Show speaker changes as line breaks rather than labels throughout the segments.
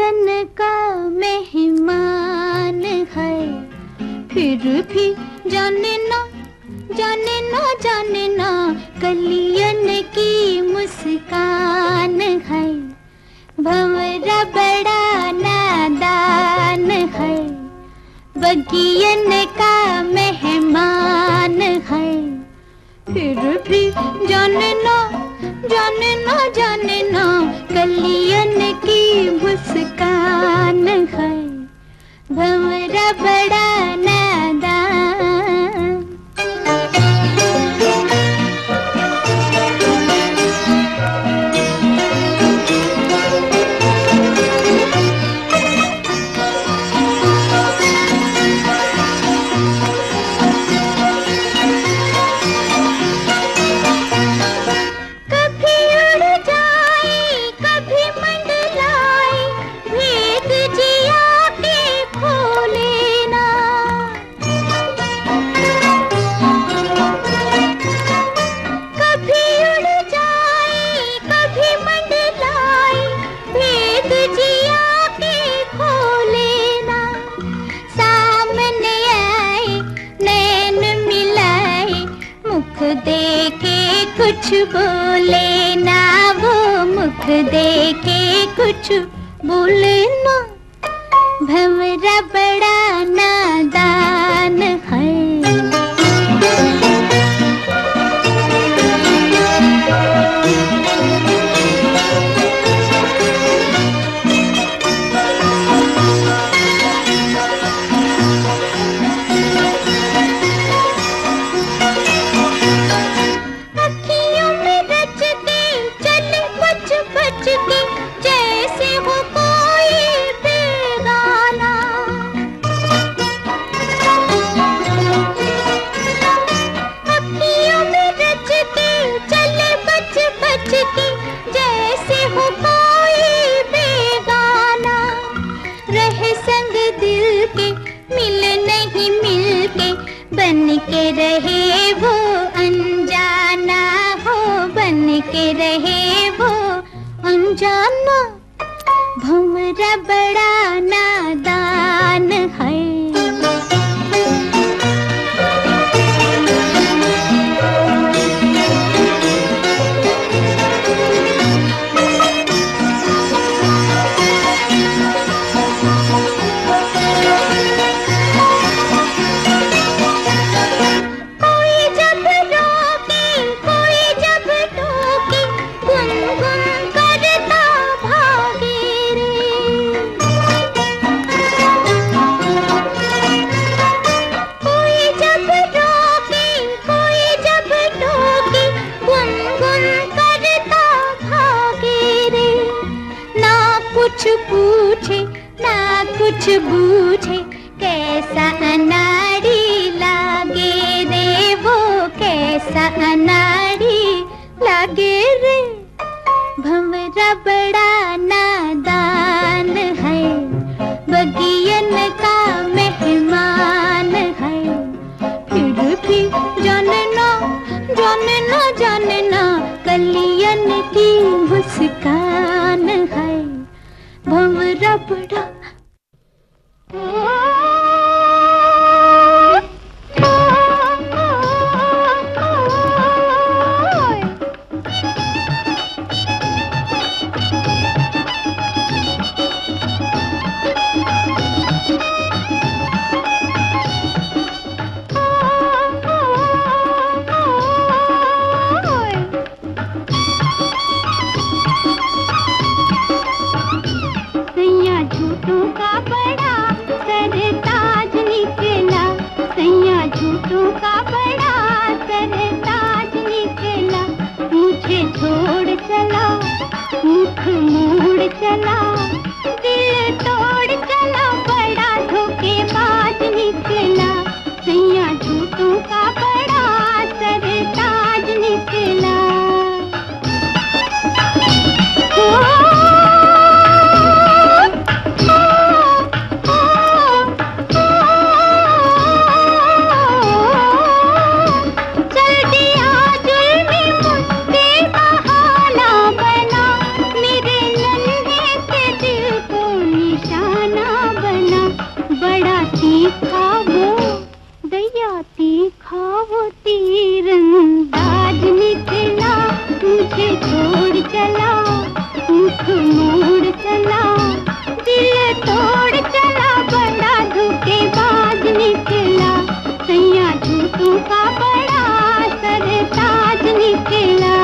कलियन का मेहमान है, फिर भी जाने ना जाने ना जाने ना कलियन की मुस्कान है। भंवरा बड़ा नादान है, बगियन का मेहमान है, फिर भी जाने ना जाने ना जाने ना कलियन की मुस्कान है। भंवरा बड़ा नादान। कुछ बोले ना वो, मुख देके कुछ बोले ना। भंवरा बड़ा नादान है। बन के रहे वो अनजाना हो, बन के रहे वो अनजाना। भंवरा बड़ा नादान है। कुछ पूछे ना कुछ बूझे, कैसा अनाड़ी लागे रे वो, कैसा अनाड़ी लागे रे। भंवरा बड़ा नादान है, बगियन का मेहमान है, फिर भी जाने ना जाने ना जाने ना कलियन की मुस्कान है। भंवरा बड़ा मोड़ चला, दिल तोड़ चला, बड़ा धोखेबाज निकला। सैया झूठों का बड़ा सरताज निकला। दिल तोड़ चला बड़ा धोखेबाज निकला, सैया झूठों का बड़ा सरताज निकला।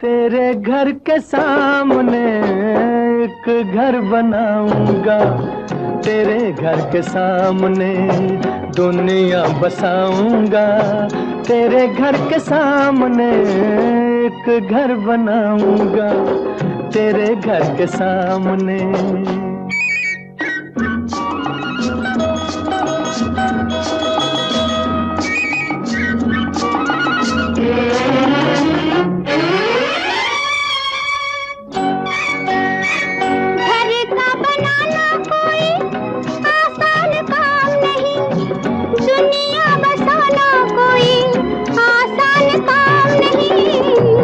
तेरे घर के सामने एक घर बनाऊंगा, तेरे घर के सामने दुनिया बसाऊंगा, तेरे घर के सामने एक घर बनाऊंगा, तेरे घर के सामने।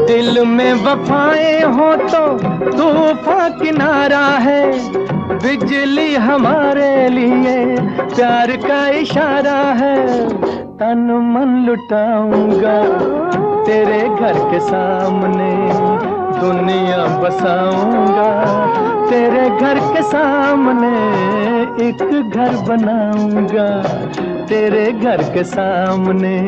दिल में वफाएं हो तो तूफान किनारा है, बिजली हमारे लिए प्यार का इशारा है। तन मन लुटाऊंगा तेरे घर के सामने, दुनिया बसाऊंगा, तेरे घर के सामने एक घर बनाऊंगा, तेरे घर के सामने।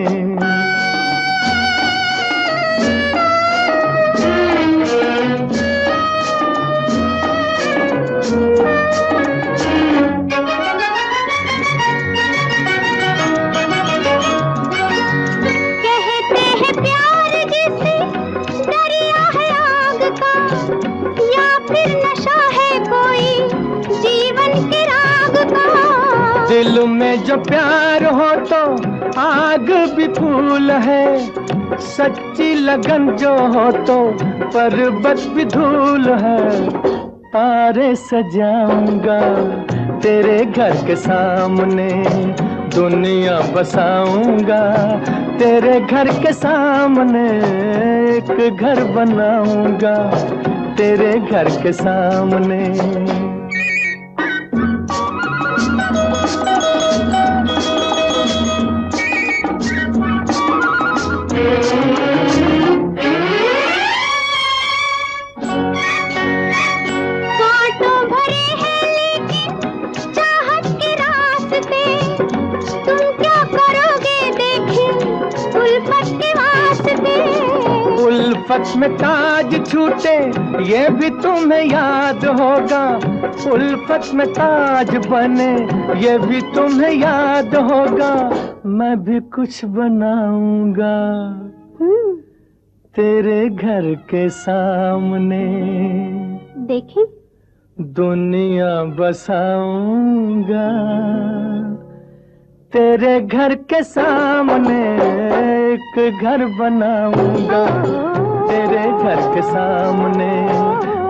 दिल में जो प्यार हो तो आग भी फूल है, सच्ची लगन जो हो तो पर्वत भी धूल है। तारे सजाऊंगा तेरे घर के सामने, दुनिया बसाऊंगा, तेरे घर के सामने एक घर बनाऊंगा, तेरे घर के सामने। उल्फत में ताज छूटे ये भी तुम्हें याद होगा, उल्फत में ताज बने ये भी तुम्हें याद होगा। मैं भी कुछ बनाऊंगा तेरे घर के सामने,
देखी
दुनिया बसाऊंगा, तेरे घर के सामने एक घर बनाऊंगा, तेरे घर के सामने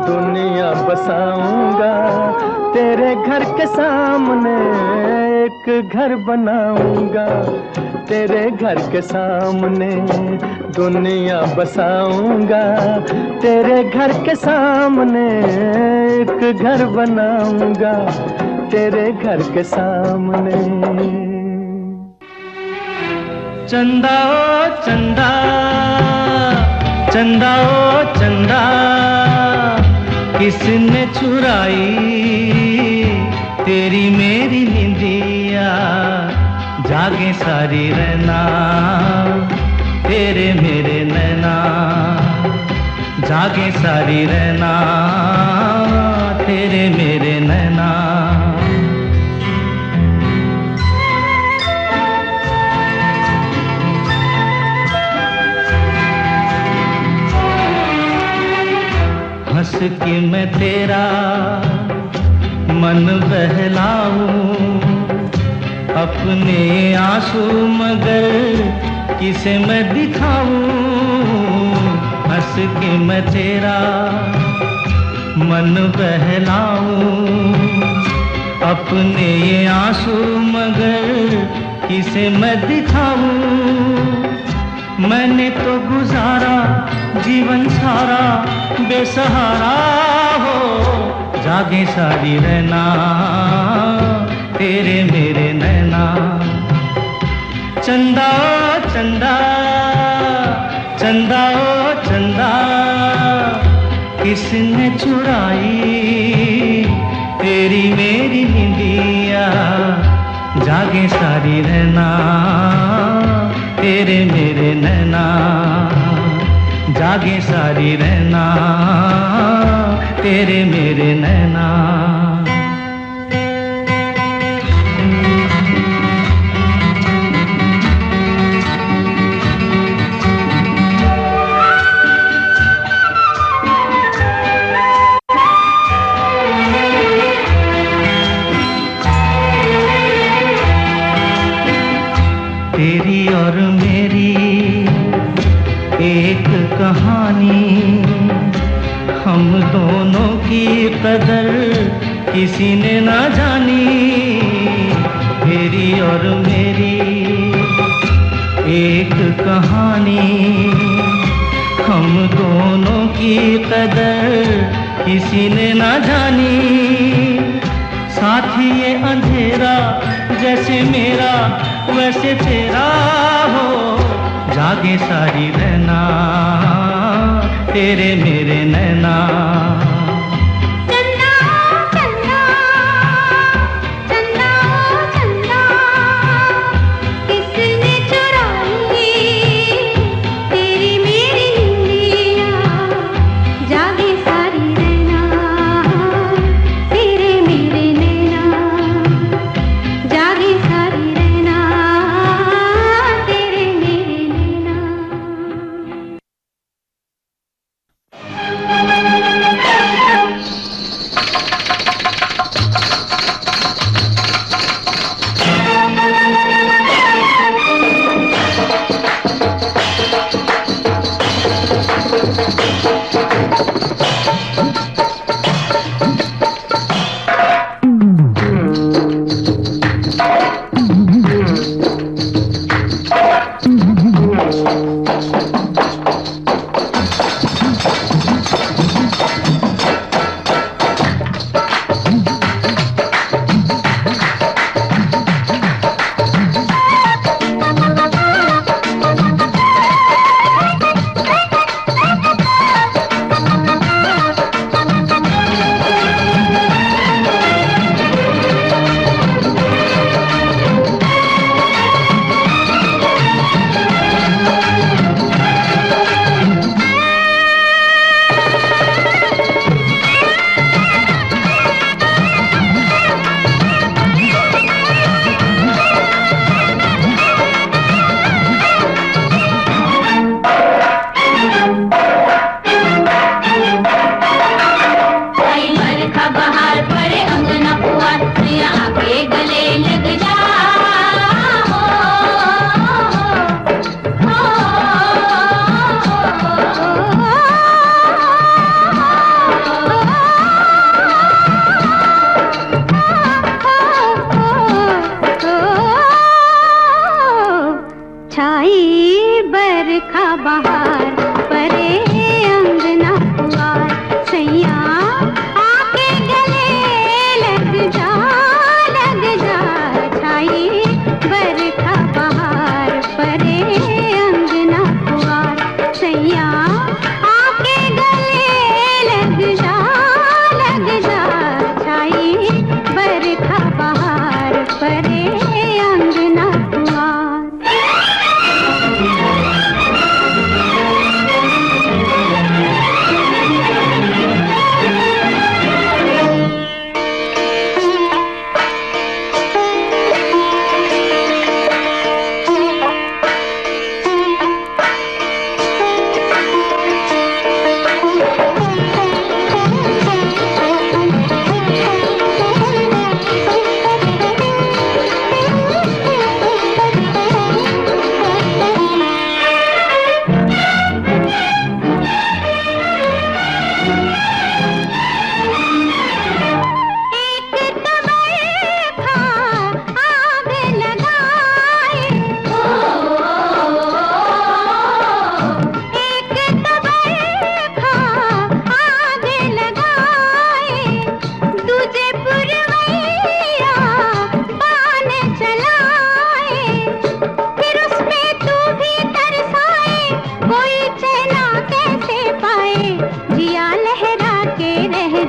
दुनिया बसाऊंगा, तेरे घर के सामने एक एक घर बनाऊंगा, तेरे घर के सामने दुनिया बसाऊंगा, तेरे घर के सामने एक घर बनाऊंगा, तेरे घर के सामने। चंदा ओ चंदा, चंदा ओ चंदा, किसने चुराई तेरी मेरी निंदिया, जागे सारी रहना तेरे मेरे नैना, जागे सारी रहना तेरे मेरे नैना। हंस के मैं तेरा मन बहलाऊं, अपने आंसू मगर किसे मैं दिखाऊं, हंस के मैं तेरा मन बहलाऊं, अपने ये आंसू मगर किसे मैं दिखाऊं। मैंने तो गुजारा जीवन सारा बेसहारा हो, जागे सारी रहना तेरे मेरे नैना। चंदा ओ चंदा, चंदा ओ चंदा, किसने चुराई तेरी मेरी निंदिया, जागे सारी रहना तेरे मेरे नैना, जागे सारी रहना तेरे मेरे नैना। तेरी और मेरी एक कहानी, हम दोनों की कदर किसी ने ना जानी। तेरी और मेरी एक कहानी, हम दोनों की कदर किसी ने ना जानी। साथी ये अंधेरा जैसे मेरा वैसे तेरा हो, जागे सारी रहना तेरे मेरे नैना।
चंदा चंदा, चंदा चंदा, किसने चुराई तेरी मेरी निंदिया, जागे सारी रहना तेरे मेरे नैना, जागे सारी रहना तेरे मेरे नैना।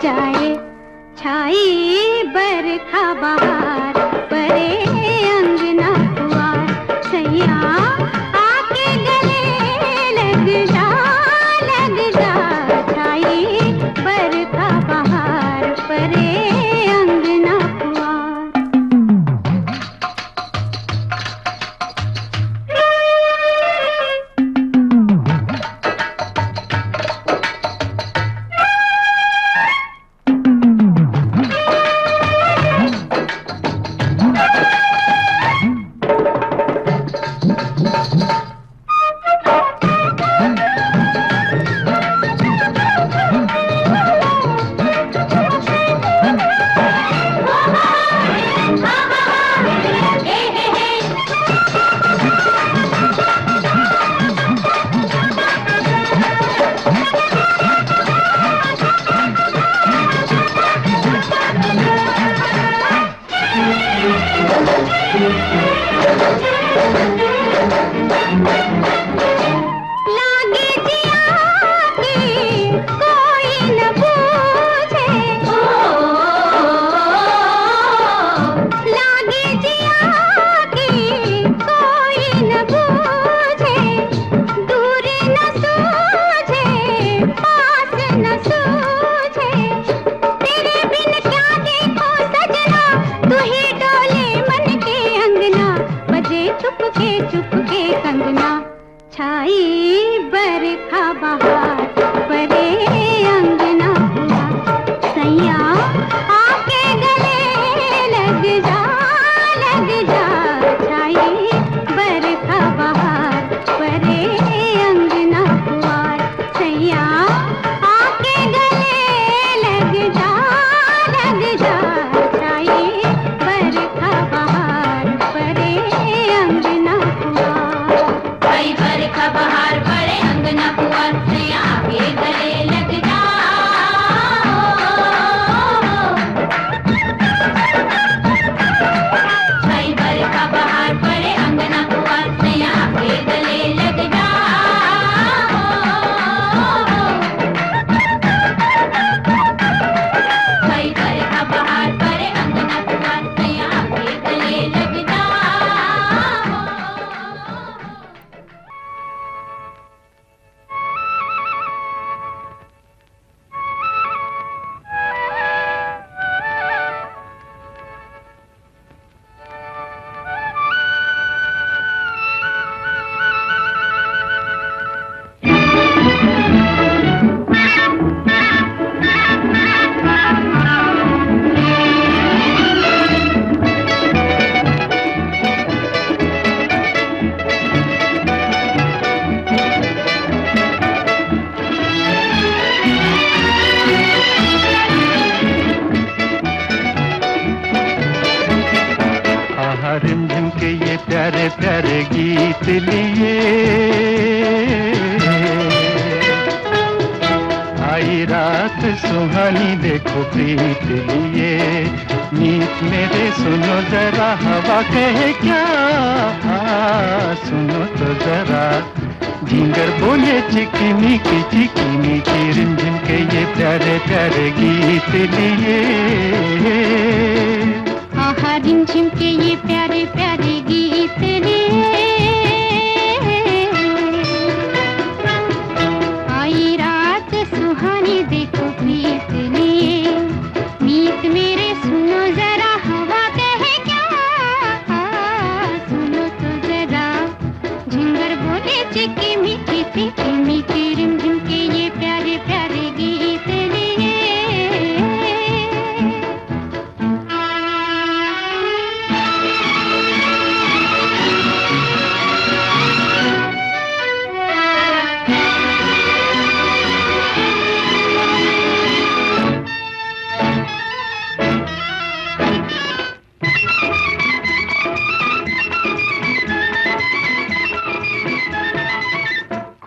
जाए छाई बरखा बहार परे अंगना पुआर सैया आके गले लग जा छाई बरखा बहार परे अंगना पुआर। लागे जिया की कोई न पूछे लागे जिया की कोई न पूछे दूर न सूझे पास न सूझे तेरे बिन क्या देखो सजना तू ही डोले मन के अंगना बजे चुपके कंगना छाई बरखा बहार परे अंगना पुआर सैया आके गले लग जा छाई बरखा बहार परे अंगना पुआर सैया आके गले लग जा छाई बरखा बहार परे अंगना पुआर।
भाई बरखा बहार पड़े अंगना पुआर सैया आके गले लग जा भाई बरखा बहार पड़े अंगना पुआर सैया आके गले लग जा भाई बरखा बहार पड़े अंगना पुआर सैया आके गले लग जा।
रिमझिम के ये प्यारे प्यारे गीत लिए आई रात सुहानी देखो प्रीत लिए मीत मेरे सुनो जरा हवा कहे क्या सुनो तो जरा झिंगर बोले चिकनी की रिमझिम के ये प्यारे प्यारे गीत लिए
आहा रिमझिम के ये प्यारे प्यारे गीत लिए आई रात सुहानी देखो प्रीत लिए मीत मेरे सुनो जरा हवा कहे क्या सुनो तो जरा झिंगर बोले चिकी मीठी रिमझिम के ये प्यारे प्यारे गीत लिए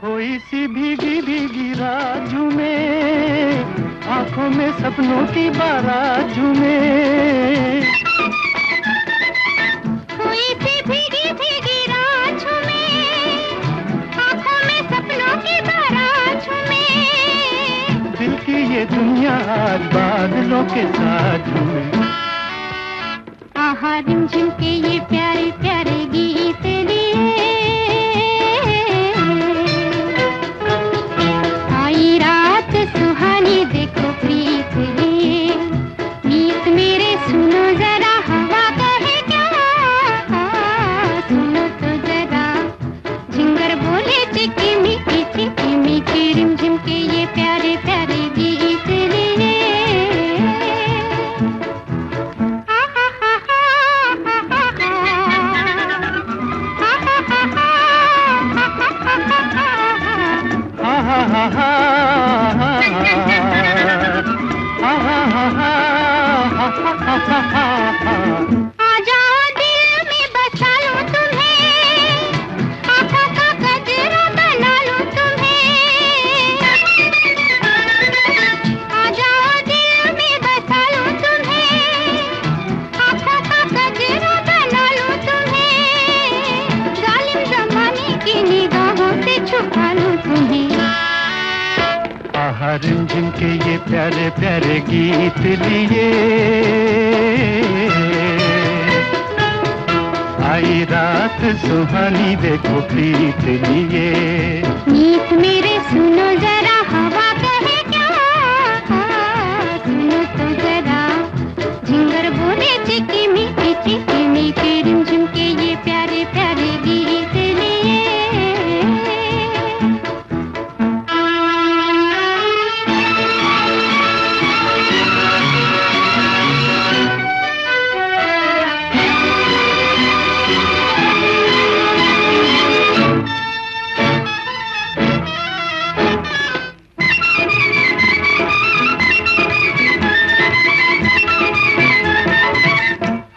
कोई सी भीगी भीगी राजू में आंखों में सपनों की बाराजू में
कोई सी भीगी भीगी राजू में आंखों में सपनों की बाराजू में
दिल की ये दुनिया आज बादलों के साथ झूमे।
आहा रिमझिम के ये प्यारे प्यारे गीत लिए आई रात सुहानी देखो प्रीत लिए। मीत मेरे सुनो जरा हवा कहे क्या, सुनो तो जरा झिंगर बोले चिकी मीठी रिमझिम के ये प्यारे प्यारे गीत लिए। आ जाओ दिल में बसा लूं तुम्हें, आँखों का गजरा बना लूं तुम्हें। आ जाओ दिल में बसा लूं तुम्हें, आँखों का गजरा बना लूं तुम्हें। जालिम ज़माने की निगाहों से छुपा लूं तुम्हें।
आहा रिमझिम के ये प्यारे प्यारे गीत लिए आई रात सुहानी देखो प्रीत लिए।
मीत मेरे सुनो जरा हवा कहे क्या, सुनो तो जरा झिंगर बोले चिकी मीठी रिमझिम के ये प्यारे प्यारे गीत लिए।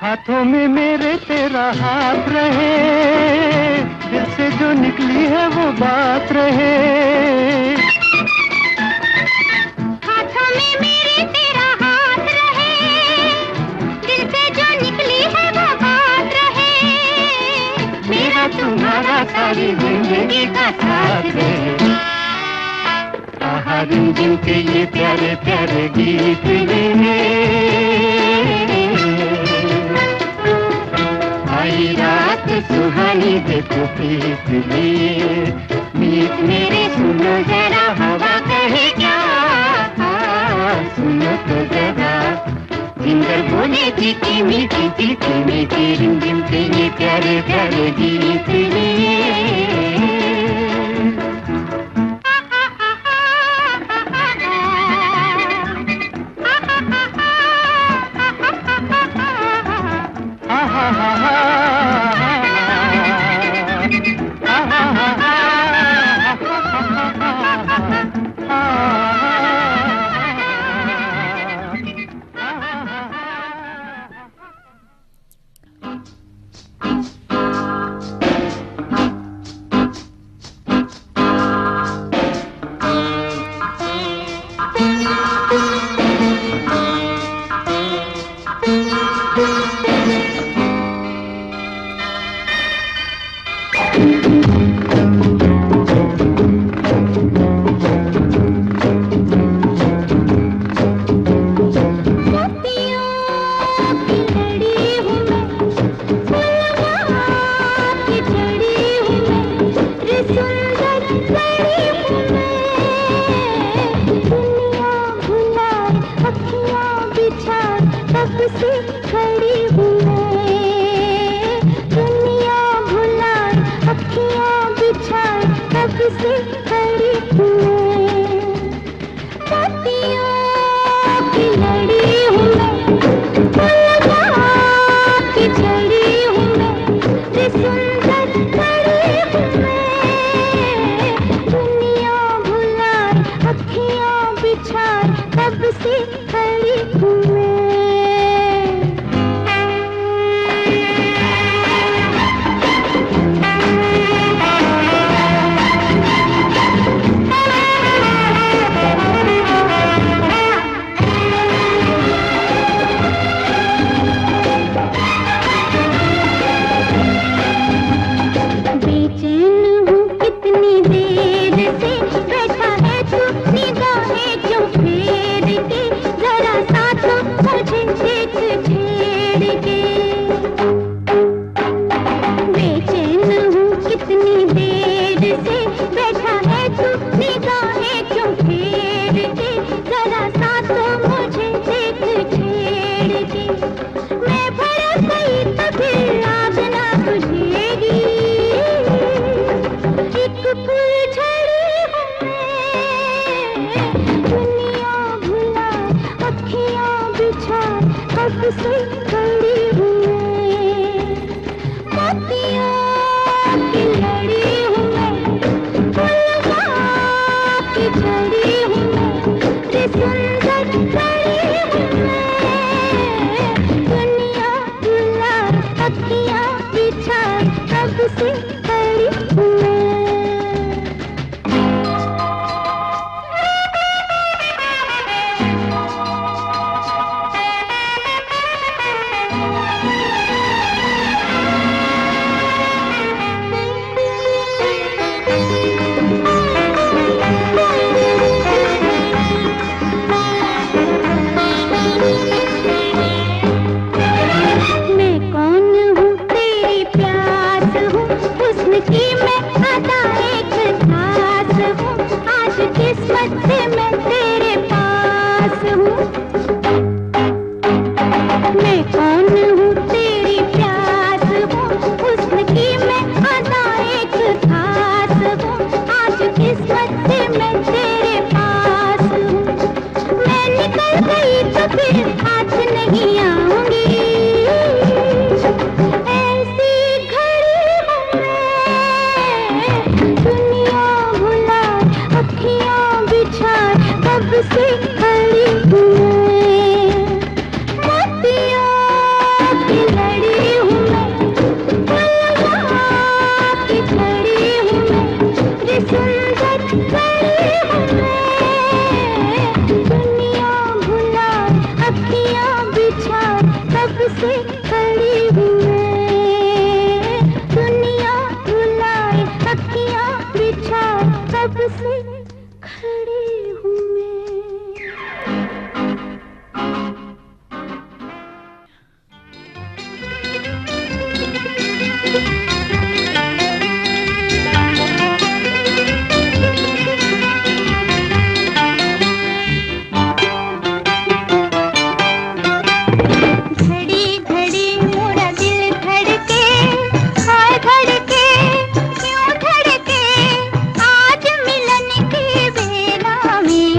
हाथों में मेरे तेरा हाथ रहे, दिल से जो निकली है वो बात रहे।
हाथों में मेरे तेरा हाथ रहे, दिल से जो निकली है वो बात रहे। मेरा तुम्हारा सारी जिंदगी का साथ रहे।
आहा रिमझिम के ये प्यारे प्यारे गीत लिए आई रात सुहानी देखो प्रीत लिए। मीत मेरे सुनो जरा हवा कहे क्या, सुनो तो जरा झिंगर बोले चिकी मीठी रिमझिम के ये प्यारे प्यारे गीत लिए।
कितनी देर से बैठा है तू निगाहें क्यों फेर कब से खड़ी हूँ मैं, मोतियों की लड़ी हूँ मैं, फूलों की झड़ी हूँ मैं, रे सुंदर लड़ी हूँ मैं। दुनिया बुला अखियाँ बिछा कब से खड़ी हूँ मैं। की मैं अदा एक खास हूँ, आज किस्मत से मैं तेरे पास हूँ। मैं कौन हूँ तेरी प्यास हूँ, हुस्न की मैं अदा एक खास हूँ, आज किस्मत से मैं तेरे पास हूँ। मैं निकल गई तो फिर हाथ नहीं आऊंगी, कब से खड़ी हूँ मैं, मोतियों की लड़ी हूँ मैं, फूलों की झड़ी हूँ मैं, रे सुंदर लड़ी हूँ मैं। दुनिया भुला अखियाँ बिछा कब से खड़ी हूँ मैं, दुनिया भुलाए अखियाँ बिछा कब से खड़ी हूँ मैं। घड़ी घड़ी मोरा दिल धड़के, हाय धड़के क्यों धड़के, आज मिलन की बेला में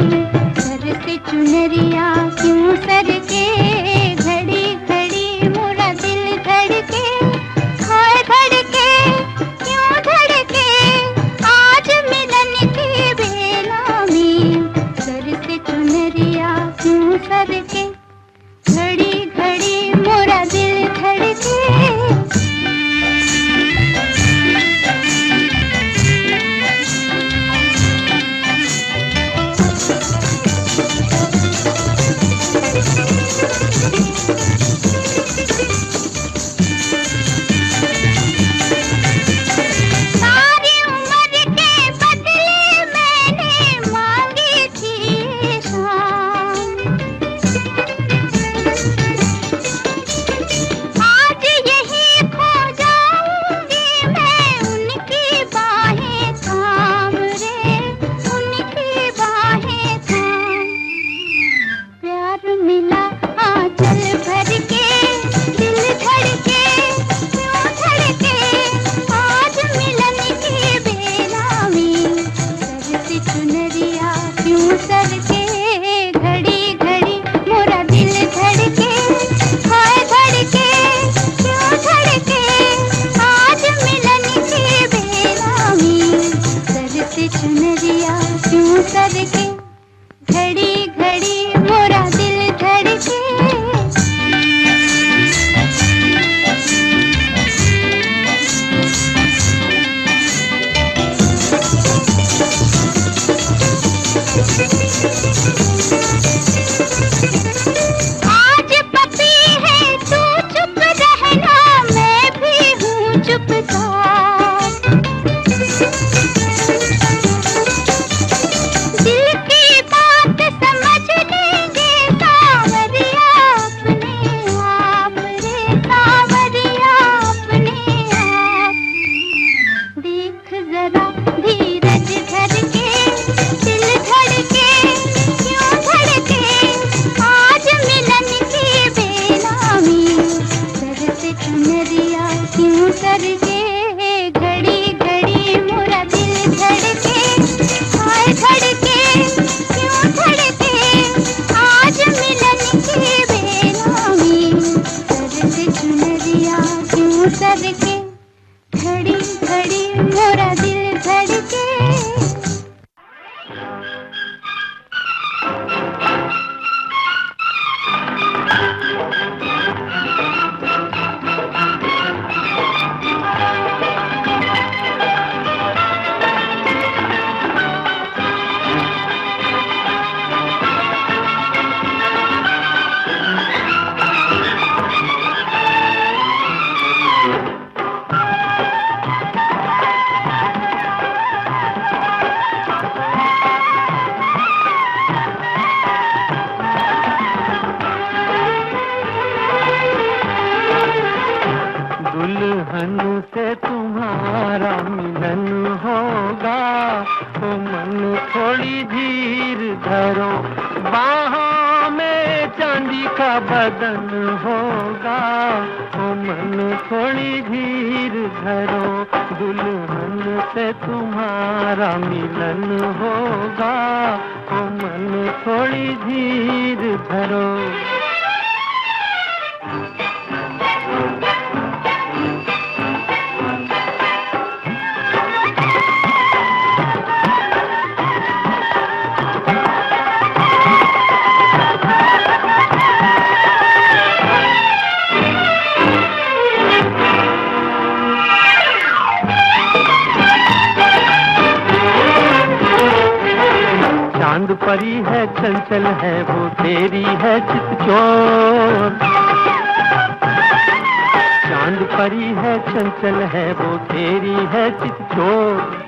सर से चुनरिया क्यों सरके। घड़ी घड़ी मोरा दिल धड़के, हाय धड़के क्यों धड़के, आज मिलन की बेला में सर से चुनरिया क्यों सरके। घड़ी घड़ी मोरा दिल धड़के। सारी उम्र के बदले मैंने मांगी थी शाम, आज यही खो जाऊंगी मैं उनकी बाहें थाम रे, उनकी बाहें थाम। प्यार मिला आंचल भर के, दिल धड़के क्यों धड़के, आज मिलन की बेला में सर से चुनरिया क्यों सरके। घड़ी घड़ी मोरा दिल धड़के, हाय धड़के क्यों धड़के, आज मिलन की बेला में सर से चुनरिया क्यों सरके। घड़ी घड़ी मोरा दिल धड़के। उतर के घड़ी घड़ी मोरा दिल धड़के।
दुल्हन से तुम्हारा मिलन होगा, तो मन थोड़ी धीर धरो, बाहों में चांदी का बदन होगा, तो मन थोड़ी धीर धरो। दुल्हन से तुम्हारा मिलन होगा, तो मन थोड़ी धीर धरो। चांद परी है चंचल है वो तेरी है चितचोर, चांद परी है चंचल है वो तेरी है चितचोर।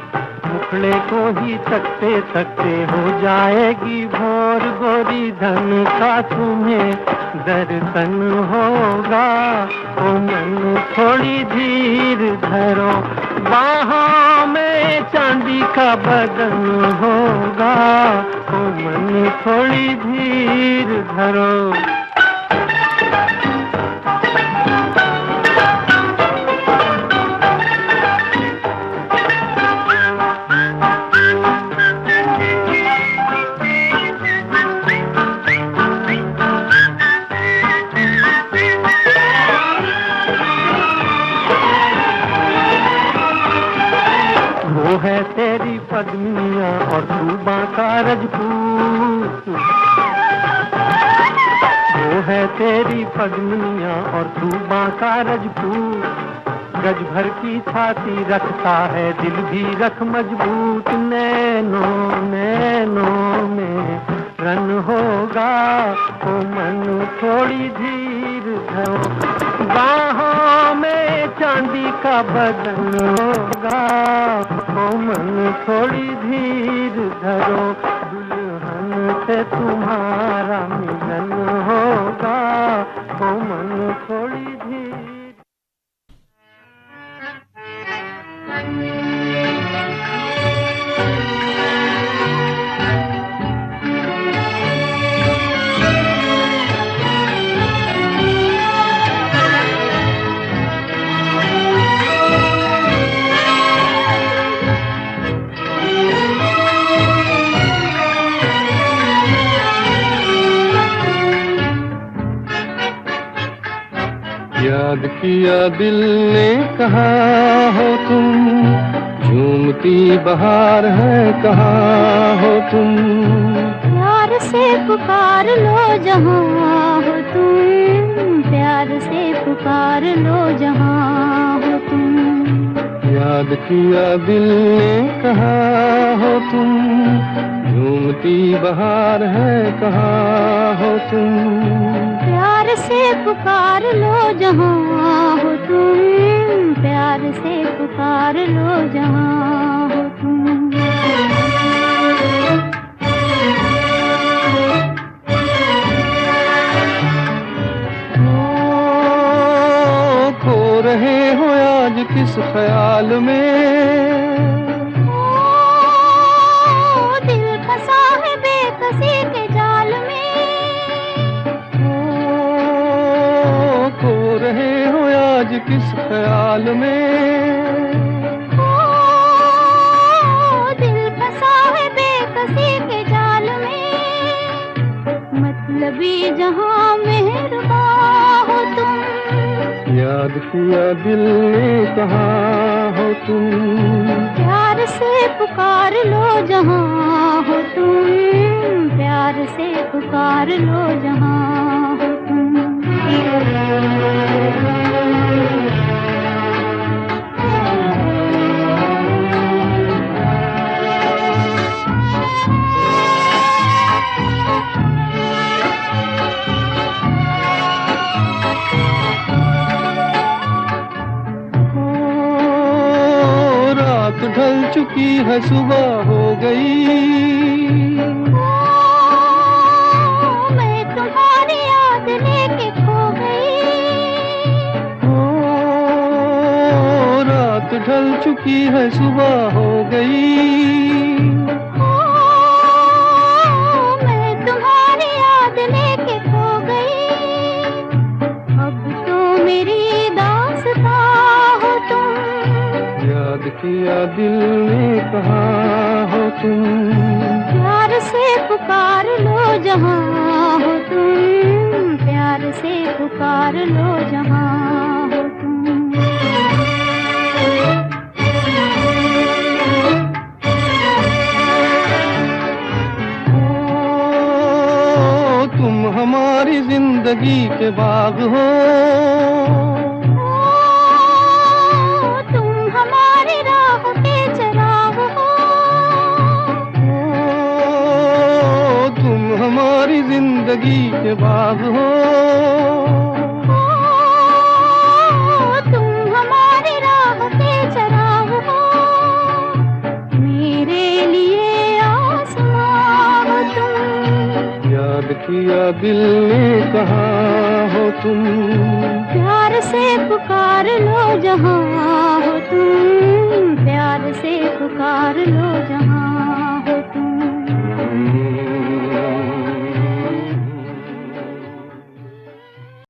मुखड़े को ही तकते तकते हो जाएगी भोर, गोरी धन का तुम्हें दर्शन होगा, ओ मन थोड़ी धीर धरो, बाहों में चांदी का बदन होगा, ओ मन थोड़ी धीर धरो। वो है तेरी पद्मिनिया और तू बांका रजपूत, वो है तेरी पद्मिनिया और तू बांका रजपूत। गज भर की छाती रखता है दिल भी रख मजबूत, नैनों नैनों में रन होगा, ओ मन थोड़ी धीर धरो, बाहों में चांदी का बदन होगा, ओ मन थोड़ी धीर धरो। दुल्हन से तुम्हारा मिलन होगा, ओ मन थोड़ी धीर। याद किया दिल ने कहा हो तुम, झूमती बहार है कहाँ हो तुम।
प्यार से पुकार लो जहाँ हो तुम, प्यार से पुकार लो जहाँ हो तुम।
याद किया दिल ने कहा हो तुम, झूमती बहार है कहाँ हो तुम।
प्यार से पुकार लो जहाँ हो तुम, प्यार से पुकार लो जहाँ हो तुम।
खो रहे हो आज किस ख्याल में,
दिल फंसा है बेकसी के जाल में।
खो रहे हो आज किस ख्याल में,
दिल फंसा है बेकसी के जाल में। मतलबी जहाँ मेहरबान हो तुम,
याद किया दिल ने कहाँ हो तुम,
प्यार से पुकार लो जहाँ हो तुम, प्यार से पुकार लो जहाँ हो तुम।
ढल चुकी है सुबह हो गई,
मैं तुम्हारी याद लेके खो गई।
रात ढल चुकी है सुबह हो गई,
मैं तुम्हारी याद लेके खो गई। अब तो मेरी दास्तां हो तुम,
याद किया दिल ने कहाँ हो तुम,
प्यार से पुकार लो जहाँ हो तुम, प्यार से पुकार लो जहाँ हो तुम।
तुम हमारी जिंदगी के बाग हो,
तुम हमारी राह के चिराग हो,
तुम हमारी जिंदगी के बाग हो,
तुम हमारी राह के चिराग हो। मेरे लिए आसमां हो तुम,
याद किया दिल ने कहाँ हो तुम,
प्यार से पुकार लो जहाँ हो तुम, प्यार से पुकार लो जहाँ हो तुम।